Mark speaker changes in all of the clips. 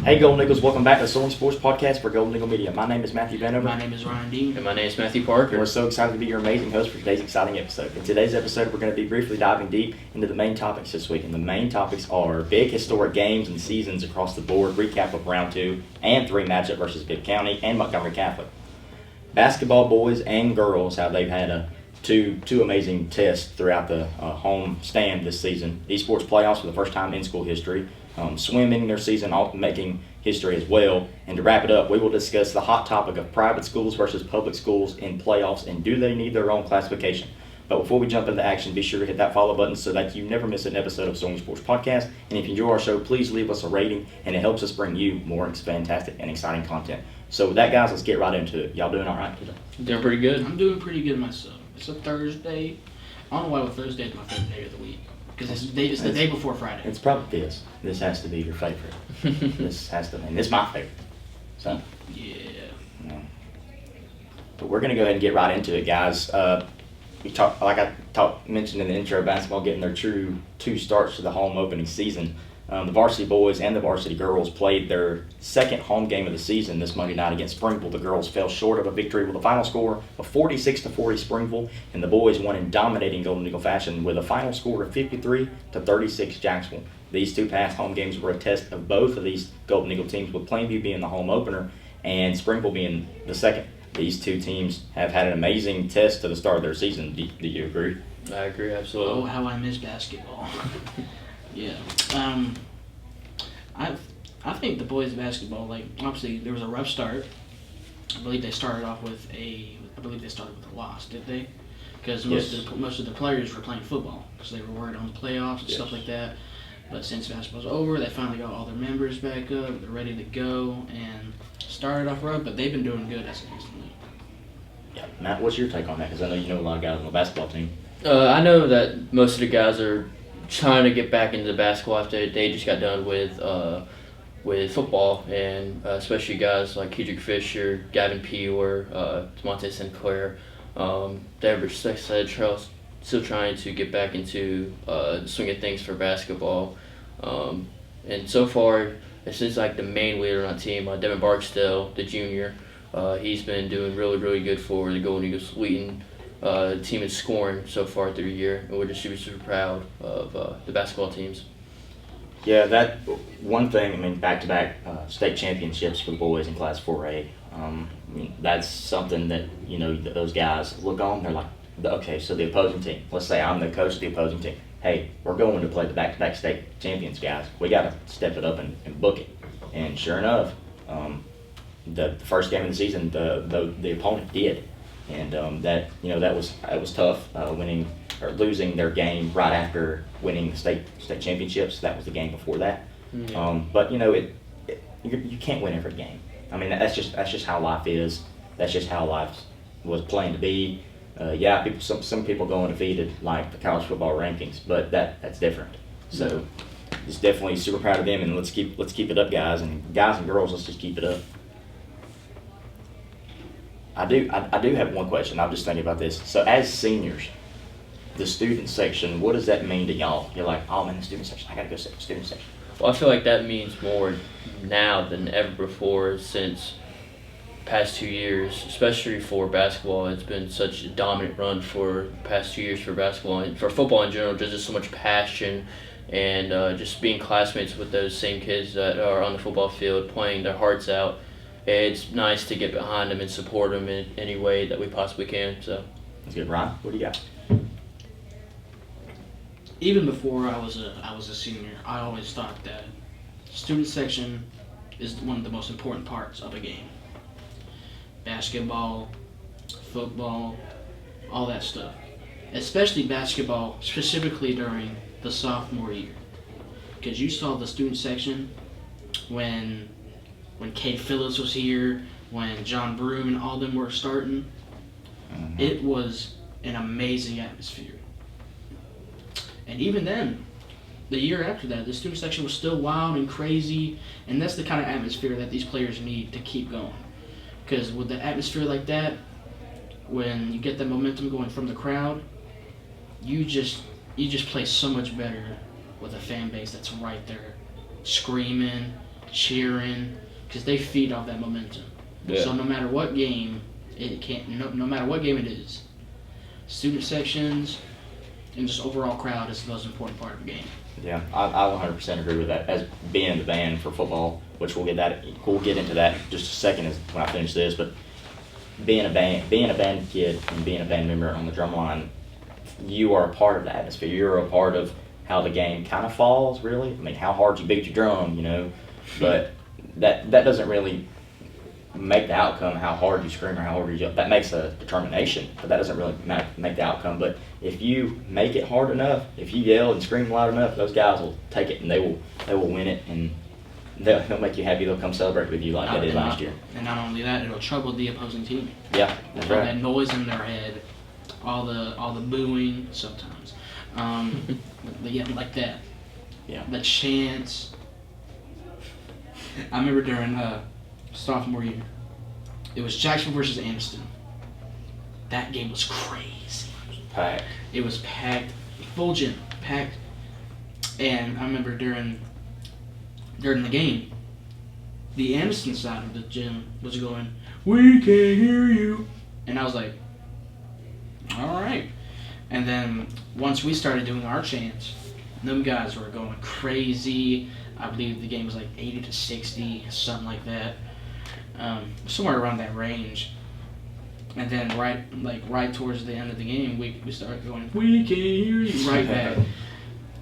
Speaker 1: Hey Golden Eagles, welcome back to the Soaring Sports Podcast for Golden Eagle Media. My name is Matthew Vanover.
Speaker 2: My name is Ryan Dean.
Speaker 3: And my name is Matthew Parker.
Speaker 1: And we're so excited to be your amazing host for today's exciting episode. In today's episode, we're going to be briefly diving deep into the main topics this week. And the main topics are big historic games and seasons across the board, recap of round 2 and 3 matchup versus Bibb County and Montgomery Catholic. Basketball boys and girls, how they've had two amazing tests throughout the home stand this season. ESports playoffs for the first time in school history. Swimming their season, making history as well. And to wrap it up, we will discuss the hot topic of private schools versus public schools in playoffs and do they need their own classification. But before we jump into action, be sure to hit that follow button so that you never miss an episode of Soaring Sports Podcast. And if you enjoy our show, please leave us a rating, and it helps us bring you more fantastic and exciting content. So with that, guys, let's get right into it. Y'all doing all right today?
Speaker 3: Doing pretty good.
Speaker 2: I'm doing pretty good myself. It's a Thursday. I don't know why Thursday is my favorite day of the week. Because it's the day before Friday.
Speaker 1: It's probably this. This has to be your favorite. This has to be. And this is my favorite. So.
Speaker 2: Yeah.
Speaker 1: But we're going to go ahead and get right into it, guys. We talked, like I mentioned in the intro, basketball getting their true 2 starts to the home opening season. The varsity boys and the varsity girls played their second home game of the season this Monday night against Springville. The girls fell short of a victory with a final score of 46-40 Springville, and the boys won in dominating Golden Eagle fashion with a final score of 53-36 Jacksonville. These 2 past home games were a test of both of these Golden Eagle teams, with Plainview being the home opener and Springville being the second. These 2 teams have had an amazing test to the start of their season. Do you agree?
Speaker 3: I agree, absolutely.
Speaker 2: Oh, how I miss basketball. Yeah. I think the boys' basketball, obviously there was a rough start. I believe they started with a loss, did they? Because most of the players were playing football because they were worried on the playoffs and stuff like that. But since basketball's over, they finally got all their members back up. They're ready to go and started off rough, but they've been doing good as of recently.
Speaker 1: Yeah, Matt, what's your take on that? Because I know you know a lot of guys on the basketball team.
Speaker 3: I know that most of the guys are trying to get back into the basketball after they just got done with football, and especially guys like Kedrick Fisher, Gavin Peeler, DeMonte Sinclair. Denver said Charles still trying to get back into the swing of things for basketball. And so far, it seems like the main leader on the team, Devin Barksdale, the junior, he's been doing really, really good for the Golden Eagles, leading the team in scoring so far through the year, and we're just super proud of the basketball teams.
Speaker 1: Yeah, that one thing, back-to-back state championships for the boys in Class 4A, that's something that, those guys look on, they're like, okay, so the opposing team, let's say I'm the coach of the opposing team. Hey, we're going to play the back-to-back state champions, guys. We got to step it up and book it. And sure enough, the first game of the season, the opponent did. And that was tough, winning or losing their game right after winning the state championships. That was the game before that.
Speaker 3: Yeah.
Speaker 1: But you can't win every game. That's just how life is. That's just how life was planned to be. Some people go undefeated like the college football rankings, but that's different. So just definitely super proud of them, and let's keep it up, guys and girls. Let's just keep it up. I do have one question. I'm just thinking about this. So as seniors, the student section, what does that mean to y'all? You're like, oh man, the student section, I gotta go student section.
Speaker 3: Well, I feel like that means more now than ever before, since past 2 years, especially for basketball. It's been such a dominant run for the past 2 years for basketball and for football in general. There's just so much passion, and just being classmates with those same kids that are on the football field playing their hearts out. It's nice to get behind them and support them in any way that we possibly can. So
Speaker 1: that's good. Ryan, what do you got?
Speaker 2: Even before I was a senior, I always thought that student section is one of the most important parts of a game. Basketball, football, all that stuff. Especially basketball, specifically during the sophomore year. Because you saw the student section when Cade Phillips was here, when John Broom and all them were starting.
Speaker 1: Mm-hmm.
Speaker 2: It was an amazing atmosphere. And even then, the year after that, the student section was still wild and crazy, and that's the kind of atmosphere that these players need to keep going. Because with the atmosphere like that, when you get that momentum going from the crowd, you just play so much better with a fan base that's right there, screaming, cheering, because they feed off that momentum.
Speaker 3: Yeah.
Speaker 2: So no matter what game no matter what game it is, student sections and just overall crowd is the most important part of the game.
Speaker 1: Yeah, I 100% agree with that. As being in the band for football, which we'll get into that in just a second when I finish this. But being a band kid and being a band member on the drum line, you are a part of the atmosphere. You're a part of how the game kind of falls. Really, I mean, how hard you beat your drum, but that doesn't really make the outcome how hard you scream or how hard you jump. That makes a determination, but that doesn't really make the outcome. But if you make it hard enough, if you yell and scream loud enough, those guys will take it and they will win it, and they'll make you happy. They'll come celebrate with you like they did last year.
Speaker 2: And not only that, it'll trouble the opposing team.
Speaker 1: Yeah, that's
Speaker 2: all
Speaker 1: right.
Speaker 2: that noise in their head, all the booing sometimes, like that.
Speaker 1: Yeah.
Speaker 2: The chants. I remember during sophomore year, it was Jacksonville versus Anniston. That game was crazy.
Speaker 1: Packed.
Speaker 2: It was packed, full gym, packed. And I remember during the game, the Anniston side of the gym was going, "We can't hear you," and I was like, "All right." And then once we started doing our chants, them guys were going crazy. I believe the game was like 80-60, something like that. Somewhere around that range. And then right towards the end of the game, we started going, "We can't hear you," right back.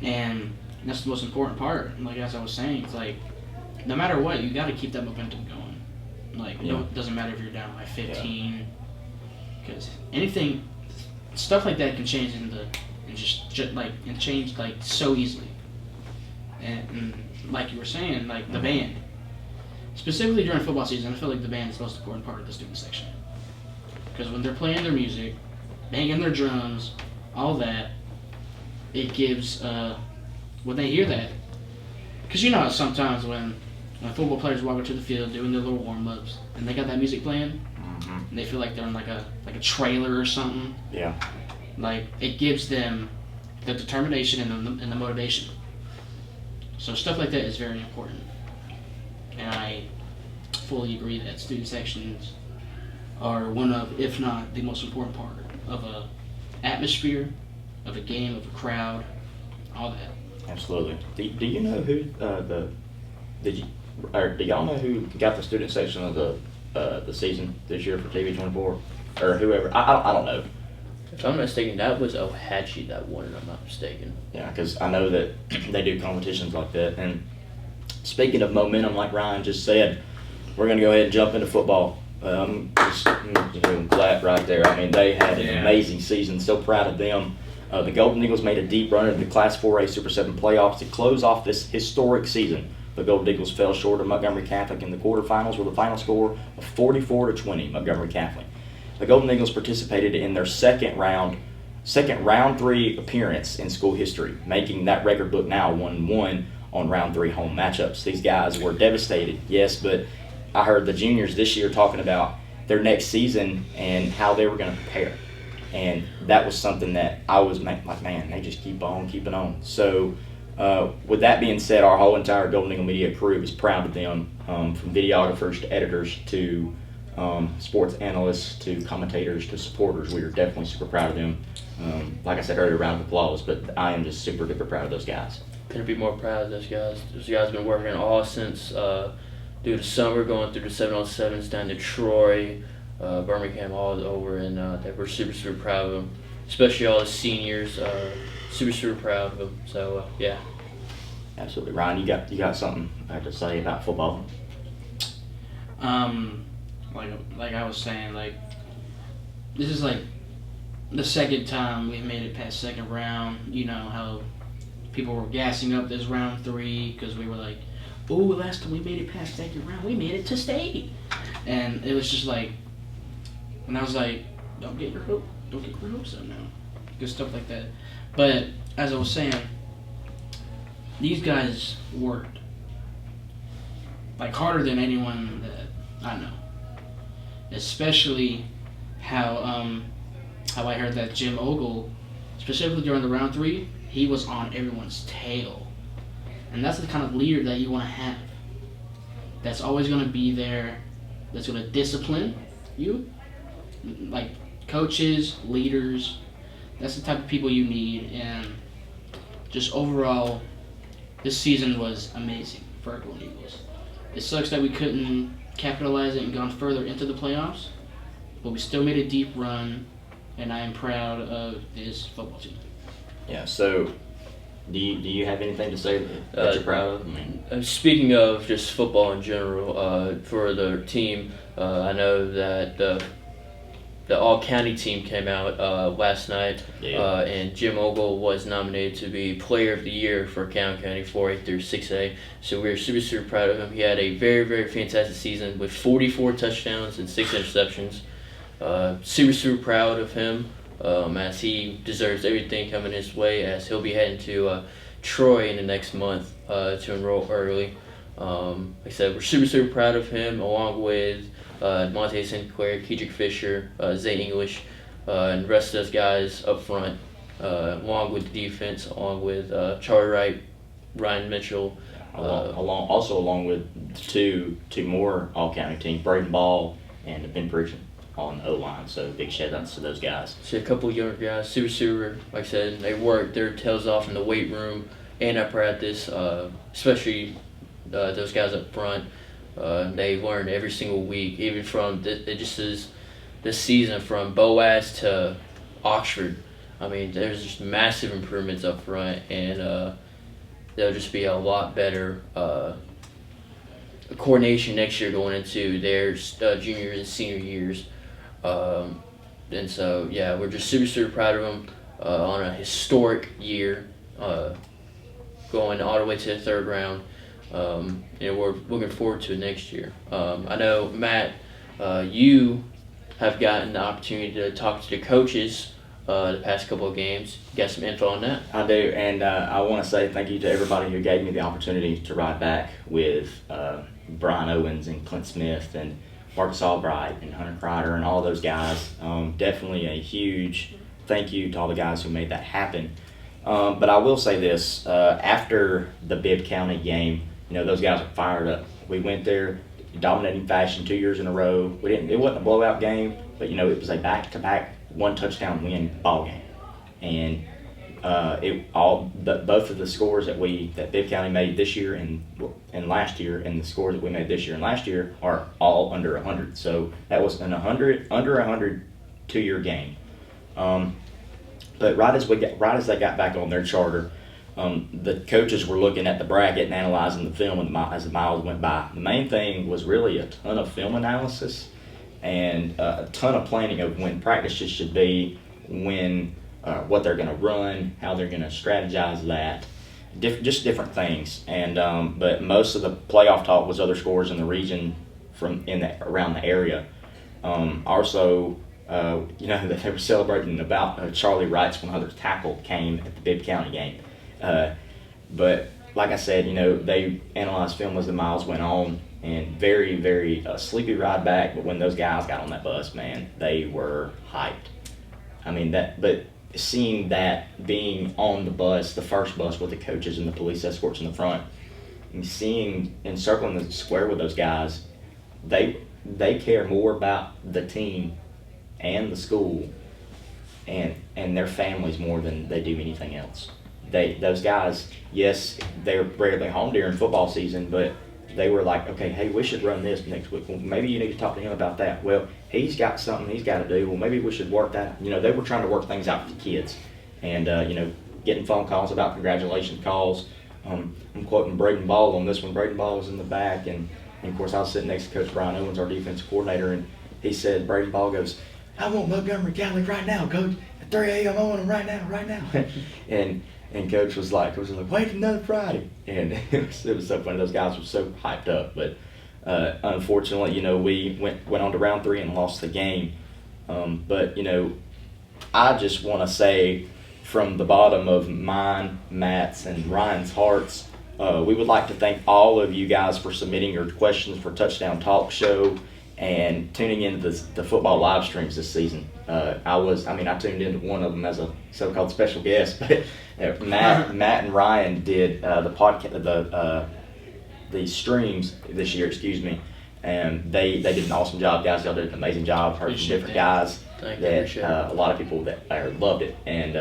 Speaker 2: And that's the most important part. Like as I was saying, it's like no matter what, you got to keep that momentum going. Like it doesn't matter if you're down by 15, because stuff like that can change change like so easily. And like you were saying, like the band. Specifically during football season, I feel like the band is the most important part of the student section. Because when they're playing their music, banging their drums, all that, it gives, when they hear that, because how sometimes when football players walk into the field doing their little warm-ups, and they got that music playing, and they feel like they're in like a trailer or something.
Speaker 1: Yeah.
Speaker 2: Like, it gives them the determination and the motivation. So stuff like that is very important. And I fully agree that student sections are one of, if not the most important part of a atmosphere, of a game, of a crowd, all that.
Speaker 1: Absolutely. Do you know who do y'all know who got the student section of the season this year for TV24 or whoever? I don't know.
Speaker 3: If I'm not mistaken, that was Ohatchee that won it. I'm not mistaken.
Speaker 1: Yeah, because I know that they do competitions like that. And speaking of momentum, like Ryan just said, we're going to go ahead and jump into football. Just clap right there. I mean, they had an amazing season. So proud of them. The Golden Eagles made a deep run into the Class 4A Super 7 playoffs to close off this historic season. The Golden Eagles fell short of Montgomery Catholic in the quarterfinals with a final score of 44-20, Montgomery Catholic. The Golden Eagles participated in their second round 3 appearance in school history, making that record book now 1-1 on round 3 home matchups. These guys were devastated, yes, but I heard the juniors this year talking about their next season and how they were going to prepare. And that was something that I was like, man, they just keep on keeping on. So with that being said, our whole entire Golden Eagle Media crew is proud of them, from videographers to editors to sports analysts to commentators to supporters. We are definitely super proud of them. Like I said earlier, round of applause, but I am just super duper proud of those guys.
Speaker 3: Couldn't be more proud of those guys. Those guys have been working all since through the summer, going through the 7-on-7s down to Troy, Birmingham, all over, and we're super, super proud of them. Especially all the seniors, super, super proud of them. So, yeah.
Speaker 1: Absolutely. Ryan, you got something to say about football?
Speaker 2: Like I was saying, like, this is like the second time we've made it past second round. You know how people were gassing up this round 3 because we were like, oh, last time we made it past second round, we made it to state. And it was just like, and I was like, don't get your hopes up now. Good stuff like that. But as I was saying, these guys worked like harder than anyone that I know. Especially how I heard that Jim Ogle, specifically during the round 3, he was on everyone's tail. And that's the kind of leader that you want to have. that's always going to be there, that's going to discipline you, like coaches, leaders. That's the type of people you need, and just overall, this season was amazing for our Golden Eagles. It sucks that we couldn't capitalize it and gone further into the playoffs, but we still made a deep run, and I am proud of this football team.
Speaker 1: Yeah, so do you have anything to say that you're proud of? I mean,
Speaker 3: speaking of just football in general, for the team, I know that the all-county team came out last night, and Jim Ogle was nominated to be Player of the Year for Cowan County 4A through 6A. So we're super, super proud of him. He had a very, very fantastic season with 44 touchdowns and 6 interceptions. Super, super proud of him, as he deserves everything coming his way, as he'll be heading to Troy in the next month to enroll early. Like I said, we're super, super proud of him, along with Monte Sinclair, Kedrick Fisher, Zay English, and the rest of those guys up front, along with the defense, along with Charlie Wright, Ryan Mitchell.
Speaker 1: along with two more all-county teams, Braden Ball and Ben Pritchett on the O-line. So big shout-outs to those guys.
Speaker 3: So a couple of younger guys, super, like I said, they work their tails off in the weight room and at practice, especially those guys up front. They learn every single week, even from this season from Boaz to Oxford. I mean, there's just massive improvements up front, and there'll just be a lot better coordination next year going into their junior and senior years. And so, yeah, we're just super proud of them on a historic year, going all the way to the third round. And we're looking forward to it next year. I know, Matt, you have gotten the opportunity to talk to the coaches the past couple of games. You got some info on that?
Speaker 1: I do, and I want to say thank you to everybody who gave me the opportunity to ride back with Brian Owens and Clint Smith and Marcus Albright and Hunter Kreider and all those guys. Definitely a huge thank you to all the guys who made that happen. But I will say this, after the Bibb County game, those guys are fired up. We went there, dominating fashion 2 years in a row. It wasn't a blowout game, but it was a back-to-back one-touchdown win ball game. And both of the scores that Bibb County made this year and last year, and the scores that we made this year and last year are all under 100. So that was under 100 2-year game. But right as they got back on their charter, the coaches were looking at the bracket and analyzing the film as the miles went by. The main thing was really a ton of film analysis and a ton of planning of when practices should be, when what they're going to run, how they're going to strategize that, just different things. And but most of the playoff talk was other scores in the region around the area. Also, that they were celebrating about Charlie Wright's 100th tackle came at the Bibb County game. But like I said, they analyzed film as the miles went on, and very, very sleepy ride back. But when those guys got on that bus, man, they were hyped. I mean, but seeing that being on the bus, the first bus with the coaches and the police escorts in the front, and seeing and circling the square with those guys, they care more about the team and the school and their families more than they do anything else. Those guys, yes, they're rarely home during football season, but they were like, okay, hey, we should run this next week. Well, maybe you need to talk to him about that. Well, he's got something he's got to do. Well, maybe we should work that. They were trying to work things out with the kids, and getting phone calls about congratulations calls. I'm quoting Braden Ball on this one. Braden Ball was in the back, and of course I was sitting next to Coach Brian Owens, our defensive coordinator, and he said, Braden Ball goes, "I want Montgomery County right now, Coach. At 3 a.m. I want him right now." And Coach was like, wait another Friday. And it was so funny. Those guys were so hyped up. But unfortunately, we went on to round 3 and lost the game. But I just want to say, from the bottom of mine, Matt's, and Ryan's hearts, we would like to thank all of you guys for submitting your questions for Touchdown Talk Show and tuning into the football live streams this season. I tuned into one of them as a so-called special guest, but Matt and Ryan did the podcast, the streams this year, and they did an awesome job, guys. Y'all did an amazing job. Heard from different guys that a lot of people that loved it, and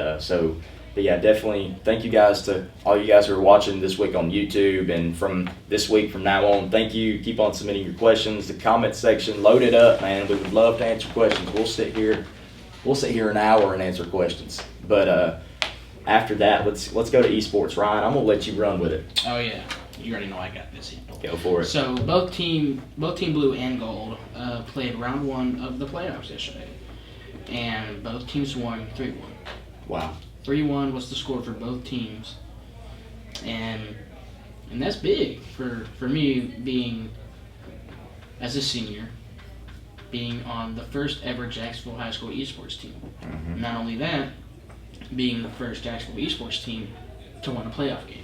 Speaker 1: But yeah, definitely thank you guys to all you guys who are watching this week on YouTube, and from this week from now on, thank you. Keep on submitting your questions. The comment section, load it up, man. We would love to answer questions. We'll sit here an hour and answer questions. But after that, let's go to esports. Ryan, I'm gonna let you run with it.
Speaker 2: Oh yeah, you already know I got this handle.
Speaker 1: Go for it.
Speaker 2: So both team blue and gold played round 1 of the playoffs yesterday, and both teams won 3-1.
Speaker 1: Wow.
Speaker 2: 3-1 was the score for both teams, and that's big for me, being as a senior, being on the first ever Jacksonville High School esports team.
Speaker 1: Mm-hmm.
Speaker 2: Not only that, being the first Jacksonville esports team to win a playoff game.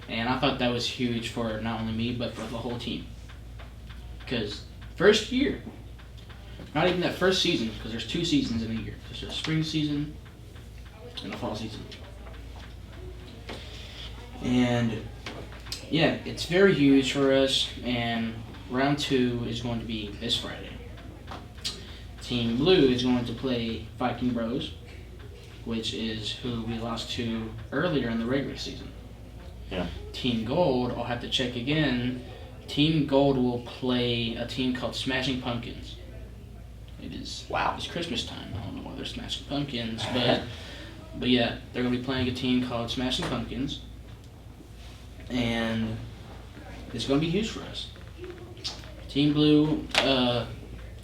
Speaker 2: And I thought that was huge for not only me, but for the whole team. Because first year, not even that first season, because there's 2 seasons in a year. There's a spring season and a fall season. And yeah, it's very huge for us, and round 2 is going to be this Friday. Team Blue is going to play Viking Bros, which is who we lost to earlier in the regular season.
Speaker 1: Yeah.
Speaker 2: Team Gold, I'll have to check again. Team Gold will play a team called Smashing Pumpkins. It is It's Christmas time. I don't know why they're smashing pumpkins, but yeah, they're gonna be playing a team called Smashing Pumpkins, and it's gonna be huge for us. Team Blue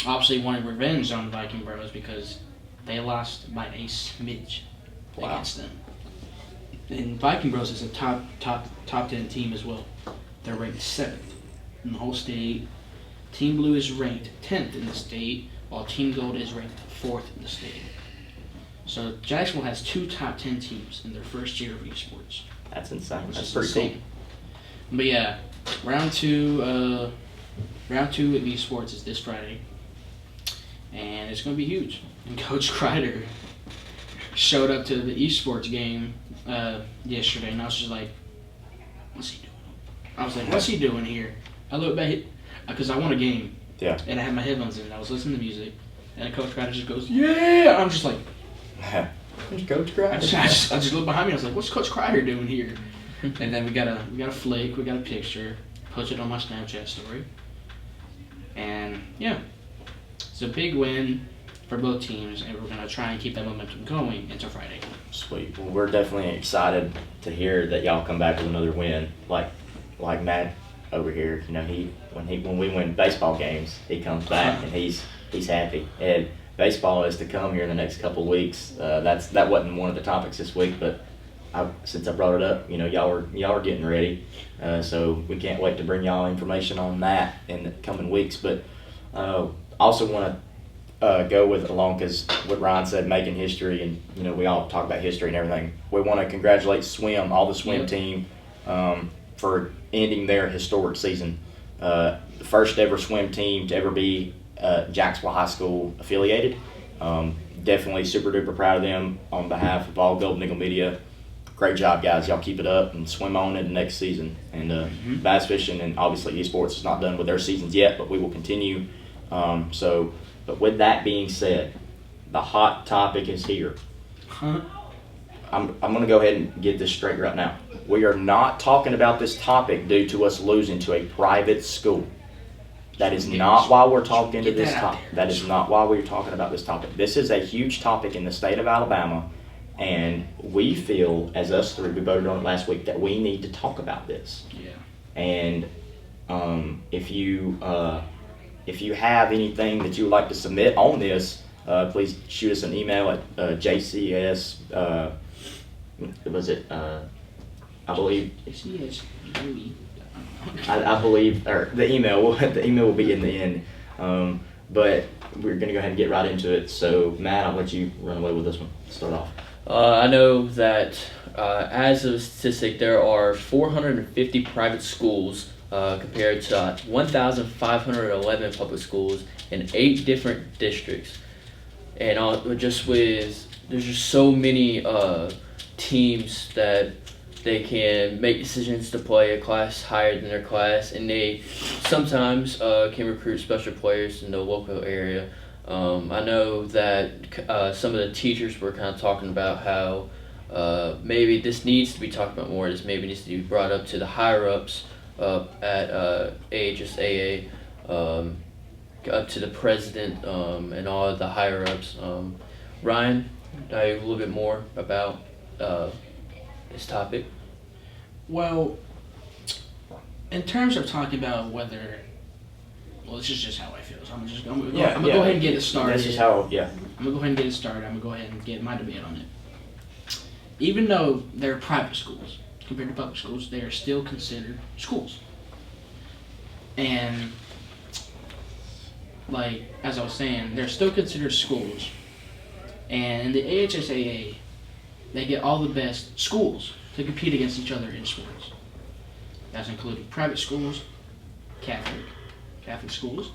Speaker 2: obviously wanted revenge on Viking Bros because they lost by a smidge against them. And Viking Bros is a top 10 team as well. They're ranked 7th in the whole state. Team Blue is ranked 10th in the state, while Team Gold is ranked 4th in the state. So Jacksonville has 2 top 10 teams in their first year of esports.
Speaker 1: That's insane. That's
Speaker 2: pretty
Speaker 1: pretty
Speaker 2: cool. But yeah, round 2 of esports is this Friday, and it's going to be huge. And Coach Kreider showed up to the esports game yesterday, and I was just like, what's he doing? I was like, what's he doing here? I looked back, because I won a game.
Speaker 1: Yeah.
Speaker 2: And I had my headphones in, and I was listening to music, and Coach Kreider just goes, yeah! I'm just like,
Speaker 1: There's Coach Kreider.
Speaker 2: I just looked behind me, I was like, what's Coach Kreider doing here? And then we got a flick, we got a picture, posted on my Snapchat story. And yeah, it's a big win for both teams, and we're going to try and keep that momentum going into Friday.
Speaker 1: Sweet. Well, we're definitely excited to hear that y'all come back with another win. Like Matt over here, you know, when we win baseball games, he comes back and he's happy. And baseball is to come here in the next couple of weeks. That wasn't one of the topics this week, but since I brought it up, you know, y'all are getting ready, so we can't wait to bring y'all information on that in the coming weeks. But also want to go with along, because what Ryan said, making history, and you know, we all talk about history and everything. We want to congratulate all the swim team, for ending their historic season. The first ever swim team to ever be Jacksonville High School affiliated. Definitely super duper proud of them on behalf of all Golden Eagle Media. Great job, guys. Y'all keep it up and swim on into next season. And bass fishing and obviously esports is not done with their seasons yet, but we will continue. But with that being said, the hot topic is here. I'm going to go ahead and get this straight right now. We are not talking about this topic due to us losing to a private school. That is not why we're talking to this topic. That is not why we're talking about this topic. This is a huge topic in the state of Alabama, and we feel, as us three, we voted on it last week, that we need to talk about this.
Speaker 2: Yeah.
Speaker 1: And if you have anything that you would like to submit on this, please shoot us an email at JCS. I believe. I believe, or the email will be in the end. But we're gonna go ahead and get right into it. So Matt, I'll let you run away with this one. Start off.
Speaker 3: I know that as of statistic, there are 450 private schools compared to 1,511 public schools in 8 different districts. And there's just so many teams that They can make decisions to play a class higher than their class, and they sometimes can recruit special players in the local area. I know that some of the teachers were kind of talking about how maybe this needs to be talked about more. This maybe needs to be brought up to the higher-ups at AHSAA, up to the president and all of the higher-ups. Ryan, tell you a little bit more about this topic.
Speaker 2: Well, in terms of talking about whether, well, this is just how I feel. So I'm gonna go ahead and get it started.
Speaker 1: This is how, yeah.
Speaker 2: I'm gonna go ahead and get it started. I'm gonna go ahead and get my debate on it. Even though they're private schools compared to public schools, they are still considered schools. And like as I was saying, they're still considered schools. And in the AHSAA, they get all the best schools to compete against each other in sports. That's including private schools, Catholic schools,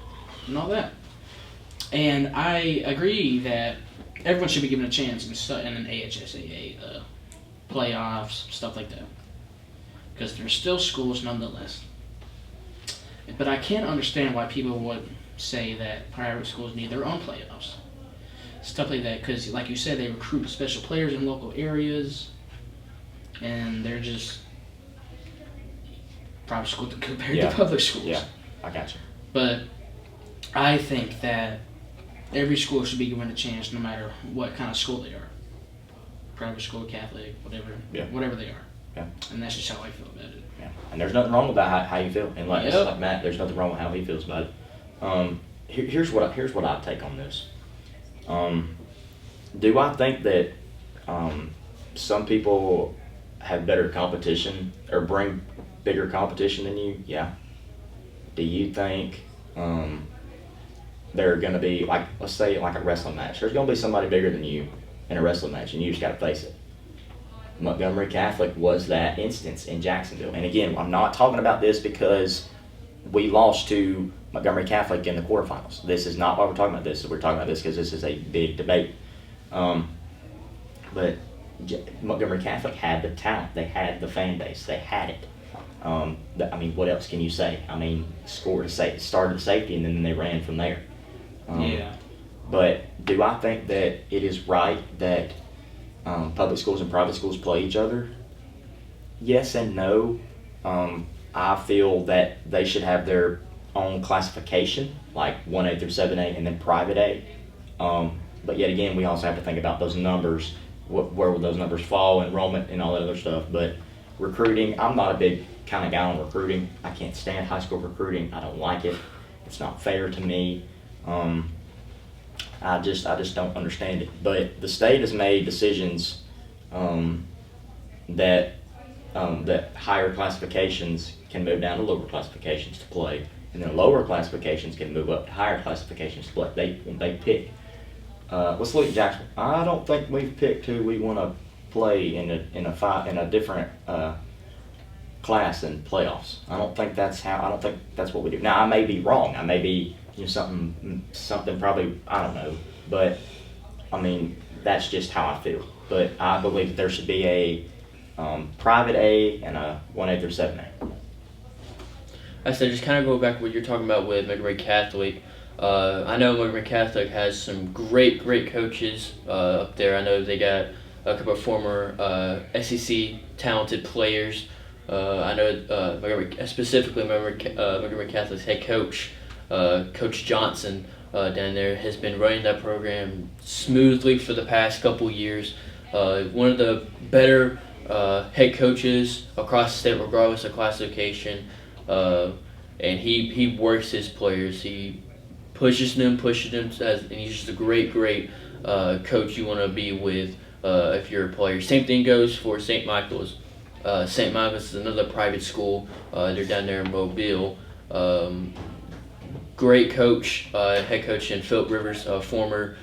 Speaker 2: and all that. And I agree that everyone should be given a chance in an AHSAA playoffs, stuff like that, because they're still schools nonetheless. But I can't understand why people would say that private schools need their own playoffs, stuff like that, because like you said, they recruit special players in local areas, and they're just private school compared to public schools.
Speaker 1: Yeah, I got you.
Speaker 2: But I think that every school should be given a chance, no matter what kind of school they are. Private school, Catholic, whatever they are.
Speaker 1: Yeah.
Speaker 2: And that's just how I feel about it.
Speaker 1: Yeah. And there's nothing wrong about how you feel. And like Matt, there's nothing wrong with how he feels about it. Here's what I take on this. Do I think that some people have better competition or bring bigger competition than you? Yeah. Do you think they're going to be, like, let's say like a wrestling match, there's going to be somebody bigger than you in a wrestling match, and you just got to face it? Montgomery Catholic was that instance in Jacksonville. And again, I'm not talking about this because we lost to Montgomery Catholic in the quarterfinals. This is not why we're talking about this. We're talking about this because this is a big debate. But Montgomery Catholic had the talent. They had the fan base. They had it. I mean, what else can you say? I mean, started the safety, and then they ran from there. But do I think that it is right that public schools and private schools play each other? Yes and no. I feel that they should have their own classification, like 1A through 7A, and then private A. But yet again, we also have to think about those numbers. Where will those numbers fall, enrollment, and all that other stuff. But recruiting, I'm not a big kind of guy on recruiting. I can't stand high school recruiting. I don't like it. It's not fair to me. I just don't understand it. But the state has made decisions that higher classifications can move down to lower classifications to play, and then lower classifications can move up to higher classifications to play. They pick. Let's look at Jacksonville. I don't think we've picked who we want to play in a different class in playoffs. I don't think that's what we do. Now I may be wrong. I may be something probably, I don't know. But I mean, that's just how I feel. But I believe that there should be a private A and a 1A through 7A.
Speaker 3: I said, just kind of go back to what you're talking about with Montgomery Catholic. I know Montgomery Catholic has some great
Speaker 2: coaches
Speaker 3: up there. I know they got a couple of former SEC talented players. I know Montgomery Catholic's head coach, Coach Johnson, down there has been running that program smoothly for the past couple years. One of the better head coaches across the state, regardless of classification, and he works his players. He pushes them, and he's just a great coach you want to be with if you're a player. Same thing goes for St. Michael's. St. Michael's is another private school. They're down there in Mobile. Great coach, head coach in Philip Rivers, former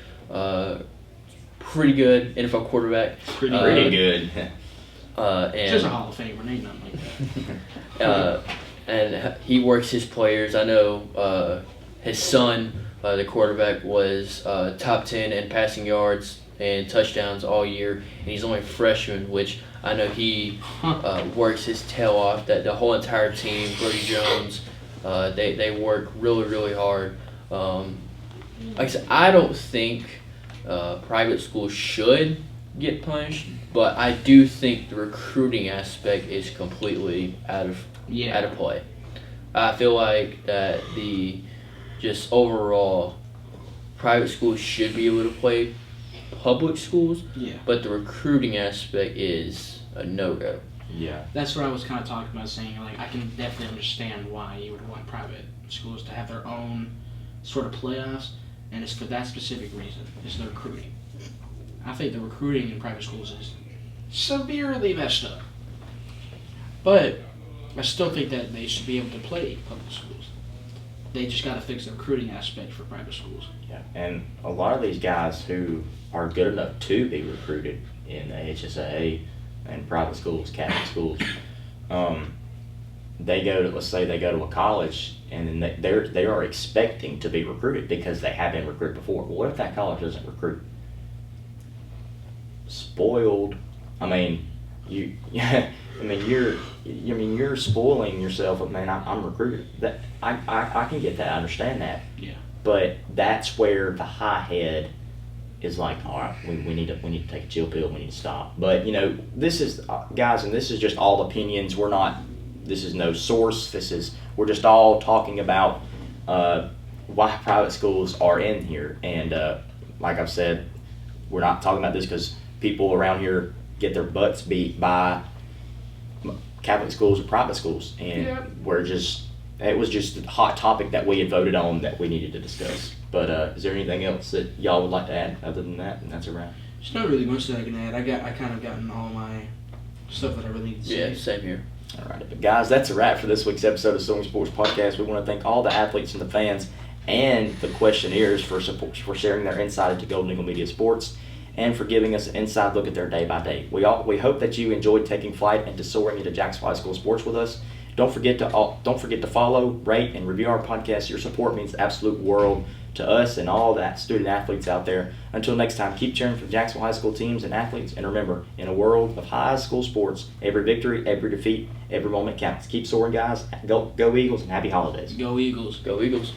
Speaker 3: pretty good NFL quarterback.
Speaker 1: Pretty good.
Speaker 2: And just a Hall of Famer, ain't nothing like
Speaker 3: that. And he works his players. I know his son, the quarterback, was top 10 in passing yards and touchdowns all year, and he's only a freshman, which I know he works his tail off. That the whole entire team, Brody Jones, they work really, really hard. Like I said, I don't think private schools should get punished, but I do think the recruiting aspect is completely out of play. I feel like that just overall private schools should be able to play public schools, but the recruiting aspect is a no-go.
Speaker 1: Yeah.
Speaker 2: That's what I was kind of talking about, saying, like, I can definitely understand why you would want private schools to have their own sort of playoffs, and it's for that specific reason. It's the recruiting. I think the recruiting in private schools is severely messed up. But I still think that they should be able to play public schools. They just got to fix the recruiting aspect for private schools.
Speaker 1: Yeah, and a lot of these guys who are good enough to be recruited in the HSAA and private schools, Catholic schools, they go to, let's say they go to a college and then they are expecting to be recruited because they have been recruited before. Well, what if that college doesn't recruit? Spoiled. I mean, you're spoiling yourself. I'm recruited. That I can get that. I understand that.
Speaker 2: Yeah.
Speaker 1: But that's where the high head is like, all right, we need to take a chill pill. We need to stop. But this is guys, and this is just all opinions. This is no source. We're just all talking about why private schools are in here. And like I've said, we're not talking about this because people around here get their butts beat by Catholic schools or private schools, and it was just a hot topic that we had voted on that we needed to discuss. But is there anything else that y'all would like to add other than that? And that's a wrap.
Speaker 2: There's not really much that I can add. I kind of gotten all my stuff that I really need to say.
Speaker 3: Yeah, same here.
Speaker 1: All right, but guys, that's a wrap for this week's episode of Soaring Sports Podcast. We want to thank all the athletes and the fans and the questionnaires for sharing their insight into Golden Eagle Media Sports and for giving us an inside look at their day by day. We hope that you enjoyed taking flight into soaring into Jacksonville High School sports with us. Don't forget to follow, rate, and review our podcast. Your support means the absolute world to us and all the student athletes out there. Until next time, keep cheering for Jacksonville High School teams and athletes. And remember, in a world of high school sports, every victory, every defeat, every moment counts. Keep soaring, guys. Go Eagles, and happy holidays.
Speaker 2: Go Eagles.
Speaker 3: Go Eagles.